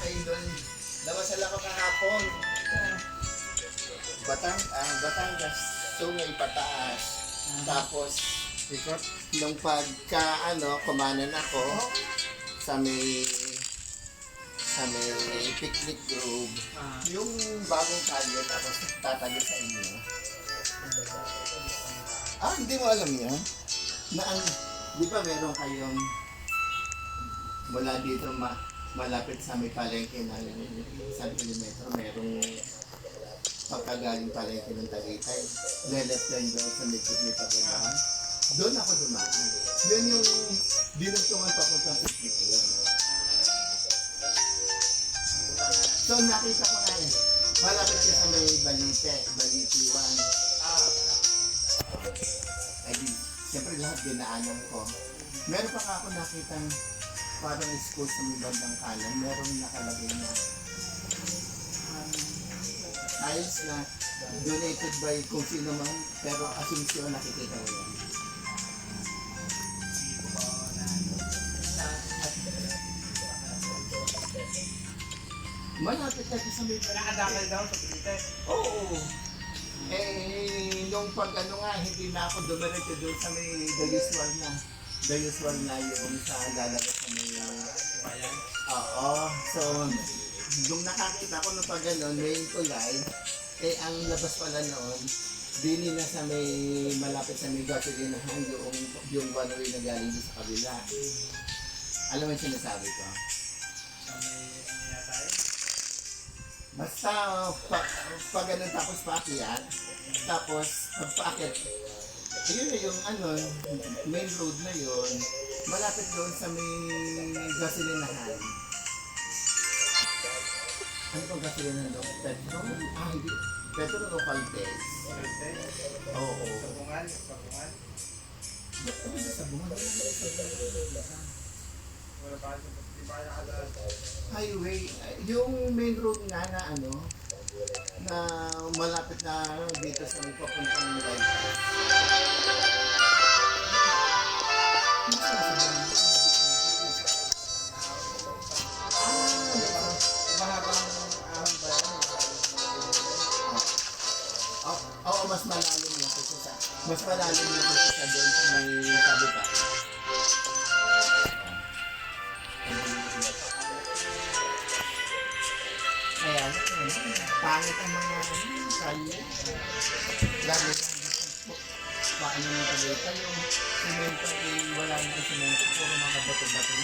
ay doon, namasal ako kahapon. Batangas, Sungay, Pataas. Tapos, Ikot. nung kumanan ako sa may picnic grove, yung bagong kalye, tapos tatago sa inyo. Hindi mo alam yan? Na di ba meron kayong mula dito malapit sa may palengke na 1 kilometro, merong pagkagaling palengke ng Tagaytay. Left line doon sa may pagkagaling. Doon ako dumaan. Yun yung dinugtungan papuntang picnic yun. So nakita ko na eh. Malapit siya sa may Balitiwan. Ay di, siyempre lahat dinaanan ko. Meron pa ako nakitang parang school sa may bandang kanan. Meron nakalagay na ayos na donated by kung sino man, pero Asuncion nakikita mo yan. Malapit na sa may Nakadakal daw sa Pilipinas. Oo. Nung hindi na ako dumiretso doon sa may the usual na yung sa lalabas sa may Bayan. oo. So, nung nakakita ko nung may tulay, ang labas pala noon, dini na sa may malapit sa may gasolinahan yung one way na galing doon sa kabila. Alam mo yung sinasabi ko? Sa may yatay. Basta pag ganun tapos paakyat, tapos pagpaakyat, yun na yung main road na yun, malapit doon sa may gasolinahan. Ano bang gasolinahan doon? Petro? Hindi. Petro local test. Oo. Sabungan. Ano ba sabungan? Wala pa di pa nakadaan. Highway, yung main road nga na na malapit na dito sa may papuntang right. Mahabang ahon ba yan? Oo, mas malalim yung kaysa sa doon sa may kabita. Kaya, pangit ang mga kalye. Lalo na paano yung Tagaytay, yung semento, wala nang semento, puro mga bato-bato.